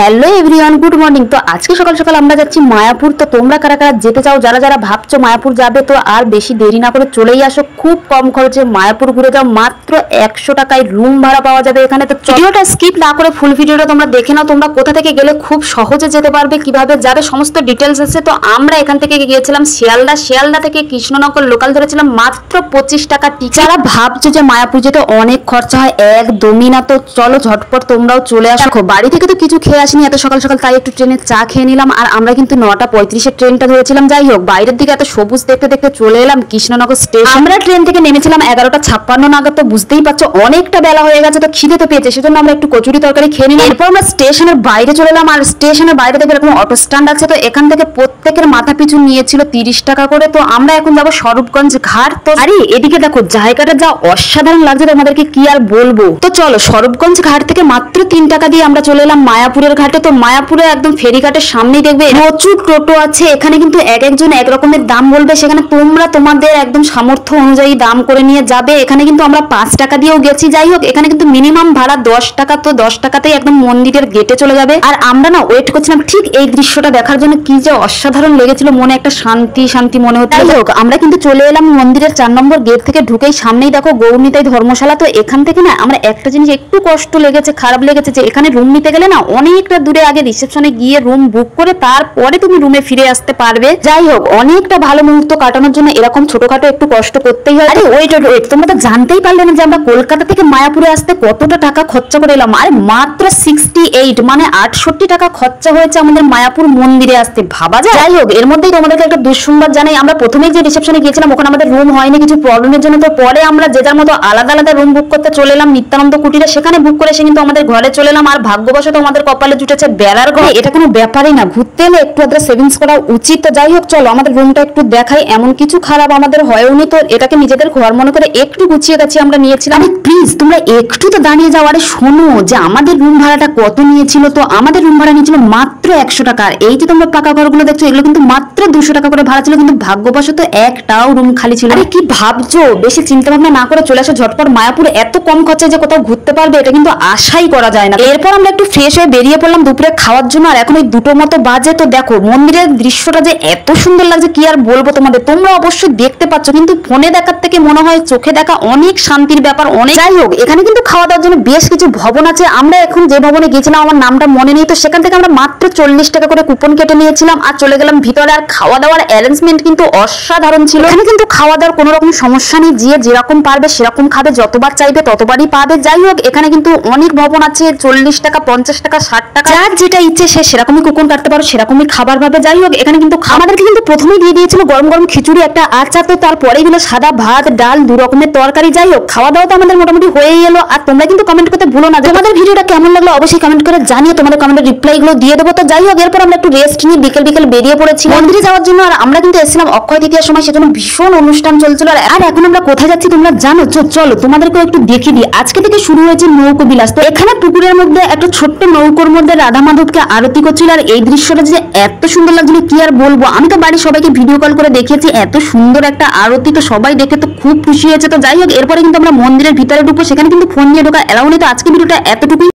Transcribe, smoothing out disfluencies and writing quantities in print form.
Hello everyone, good morning. তো আজকে সকাল সকাল আমরা যাচ্ছি মায়াপুর। তো তোমরা কারা কারা যেতে চাও, যারা যারা ভাবছো মায়াপুর যাবে, তো আর বেশি দেরি না করে চলেই আসো। খুব কম খরচে মায়াপুর ঘুরে যাও, মাত্র 100 টাকায় রুম ভাড়া পাওয়া যাবে এখানে। তো ভিডিওটা স্কিপ না করে ফুল ভিডিওটা তোমরা দেখে নাও। তোমরা কোথা থেকে গেলে খুব সহজে যেতে পারবে, কিভাবে যাবে, সমস্ত ডিটেলস আছে। তো আমরা এখান থেকে গিয়েছিলাম শিয়ালদা থেকে কৃষ্ণনগর লোকাল ধরেছিলাম, মাত্র 25 টাকা টিকিট। যারা ভাবছো যে মায়াপুর যেতে অনেক খরচা হয়, একদমই না। তো চলো ঝটপট তোমরাও চলে আসো। বাড়ি থেকে তো কিছু খেয়ে আসিনি এত সকাল সকাল, তাই একটু ট্রেনে চা খেয়ে নিলাম। আর আমরা কিন্তু 9:35 ট্রেনটা ধরেছিলাম। যাই হোক, বাইরের দিকে এত সবুজ দেখতে দেখতে চলে এলাম কৃষ্ণনগর স্টেশন। আমরা ট্রেন থেকে নেমেছিলাম 11:56 নাগাদ। তো বুঝতেই পারছো অনেকটা বেলা হয়ে গেছে, তো খিদে তো পেয়েছে, সেজন্য আমরা একটু কচুরি তরকারি খেয়ে নিলাম। এরপর আমরা স্টেশনের বাইরে চলে এলাম। আর স্টেশনের বাইরে থেকে এরকম অটো স্ট্যান্ড আছে, তো এখান থেকে প্রত্যেকের মাথা পিছু নিয়েছিল 30 টাকা করে। তো আমরা এখন যাবো স্বরূপগঞ্জ ঘাট। তো আরে এদিকে দেখো জায়গাটা যা অসাধারণ লাগছে, তোমাদেরকে কি আর বলবো। তো চলো, স্বরূপগঞ্জ ঘাট থেকে মাত্র 3 টাকা দিয়ে আমরা চলে এলাম মায়াপুরের ঘাটে। তো মায়াপুরে একদম ফেরিঘাটের সামনেই দেখবে প্রচুর টোটো আছে। এখানে কিন্তু এক একজন এক রকমের দাম বলবে, সেখানে তোমরা তোমাদের একদম সামর্থ্য অনুযায়ী দাম করে নিয়ে যাবে। এখানে কিন্তু আমরা 5 টাকা দিয়েও গেছি। যাই হোক, এখানে কিন্তু মিনিমাম ভাড়া 10 টাকা। তো 10 টাকাতেই একদম মন্দিরের গেটে চলে যাবে। আর আমরা না ওয়েট করছিলাম ঠিক এই দৃশ্যটা দেখার জন্য, কি যে অসাধারণ লেগেছিল, মনে একটা শান্তি শান্তি মনে হচ্ছে। যাই হোক, আমরা কিন্তু চলে এলাম মন্দিরের 4 নম্বর গেট থেকে। ঢুকেই সামনেই দেখো গৌরনিতাই ধর্মশালা। তো এখান থেকে না আমরা একটা জিনিস একটু কষ্ট লেগেছে, খারাপ লেগেছে, যে এখানে রুম নিতে গেলে না অনেকটা দূরে আগে রিসেপশনে গিয়ে রুম বুক করে তারপরে তুমি রুমে ফিরে আসতে পারবে। যাই হোক, অনেকটা ভালো মুহূর্ত কাটানোর জন্য এরকম ছোটখাটো একটু কষ্ট করতেই হয়। আরে ওয়েট, তোমরা তো জানতেই পারলে না যে আমরা কলকাতা থেকে মায়াপুরে আসতে কতটা টাকা খরচা করে এলাম। আরে মাত্র 68 মানে 68 টাকা খরচা হয়েছে আমাদের মায়াপুর মন্দিরে আসতে, ভাবা যায়। যাই হোক, এর মধ্যেই তোমাদেরকে একটা দুঃসংবাদ জানাই। আমরা প্রথমেই যে রিসেপশনে গিয়েছিলাম ওখানে আমাদের রুম হয়নি কিছু প্রবলেমের জন্য। তো পরে আমরা যে যার মতো আলাদা আলাদা রুম বুক করতে চলে এলাম নিত্যানন্দ কুটিরে। সেখানে বুক করে সে কিন্তু আমাদের ঘরে চলে এলাম। আর ভাগ্যবশত আমাদের কপালে জুটেছে বেড়ার ঘর। এটা কোনো ব্যাপারই না, ঘুরতে এলে একটু আদ্রা সেভিংস করা উচিত। তো যাই হোক, চলো আমাদের রুমটা একটু দেখাই। এমন কিছু খারাপ আমাদের হয়ওনি, তো এটাকে নিজেদের ঘর মনে করে একটু গুছিয়ে গাছিয়ে আমরা নিয়েছিলাম। প্লিজ তোমরা একটু তো দাঁড়িয়ে যাও। আরে শোনো যে আমাদের রুম ভাড়াটা কত নিয়েছিল। তো আমাদের রুম ভাড়া নিয়েছিল মাত্র 100 টাকা। আর এই যে তোমরা পাকা ঘরগুলো দেখছো, এগুলো কিন্তু মাত্র 200 টাকা করে ভাড়া ছিল। কিন্তু ভাগ্যবশত একটাও রুম খালি ছিল। আরে কি ভাবছো, বেশি চিন্তা ভাবনা না করে চলে আসো ঝটপট মায়াপুর। এত কম খরচায় যে কোথাও ঘুরতে পারবে এটা কিন্তু আশাই করা যায় না। এরপর আমরা একটু ফ্রেশ হয়ে বেরিয়ে পড়লাম দুপুরে খাওয়ার জন্য। আর এখন ওই 2টো মতো বাজে। তো দেখো মন্দিরের দৃশ্যটা যে এত সুন্দর লাগছে, কি আর বলবো তোমাদের। তোমরা অবশ্যই দেখতে পাচ্ছ, কিন্তু ফোনে দেখার থেকে মনে হয় চোখে দেখা অনেক শান্তির ব্যাপার অনেক। যাই হোক, এখানে কিন্তু খাওয়া দাওয়ার জন্য বেশ কিছু ভবন আছে। আমরা এখন যে ভবনে গিয়েছিলাম আমার নামটা মনে নেই, তো সেখান থেকে আমরা মাত্র 40 টাকা করে কুপন কেটে নিয়েছিলাম আর চলে গেলাম ভিতরে। আর খাওয়া দাওয়ার অ্যারেঞ্জমেন্ট কিন্তু অসাধারণ ছিল। এখানে কিন্তু খাওয়া দাওয়ার কোনো রকম সমস্যা নেই, যে যেরকম পারবে সেরকম খাবে, যতবার চাইবে ততবারই পাবে। যাই হোক, এখানে কিন্তু অনেক ভবন আছে, 40 টাকা, 50 টাকা, 60 টাকা, যার যেটা ইচ্ছে সে সেরকমই কুপন কাটতে পারো, সেরকমই খাবার পাবে। যাই হোক, এখানে কিন্তু আমাদেরকে কিন্তু প্রথমেই দিয়ে দিয়েছিল গরম গরম খিচুড়ি, একটা আচার। তো তারপরে গেলো সাদা ভাত, ডাল, 2 রকমের তরকারি। যাই হোক, খাওয়া দাওয়া তো আমাদের মোটামুটি হয়েই এলো। আর তোমরা কিন্তু কমেন্ট করতে ভুলো না তোমাদের ভিডিওটা কেমন লাগলো, অবশ্যই কমেন্ট করে জানিয়ে তোমাদের কমেন্টের রিপ্লাই গুলো দিয়ে দেবো। তো যাই হোক, এরপর আমরা একটু রেস্ট নিয়ে বিকেল বিকেল বেরিয়ে পড়েছি মন্দিরে যাওয়ার জন্য। আর আমরা কিন্তু এসেছিলাম অক্ষয় তৃতীয়ার সময়, সেজন্য ভীষণ অনুষ্ঠান চলছিল। আর এখন আমরা কোথায় যাচ্ছি তোমরা জানো? চলো তোমাদেরকেও একটু দেখিয়ে দিই। আজকে থেকে শুরু হয়েছে নৌকো বিলাস। তো এখানে পুকুরের মধ্যে একটা ছোট্ট নৌকোর মধ্যে রাধা মাধবকে আরতি করছিল। আর এই দৃশ্যটা যে এত সুন্দর লাগছিল কি আর বলবো। আমি তো বাড়ির সবাইকে ভিডিও কল করে দেখিয়েছি, এত সুন্দর একটা আরতি। তো সবাই দেখে তো খুব খুশি হয়েছে। তো যাই হোক, এরপরে কিন্তু আমরা মন্দিরের ভিতরে ঢুকবো, সেখানে কিন্তু ফোন নিয়ে ঢোকা এলাও নেই। তো আজকে ভিডিওটা এতটুকুই।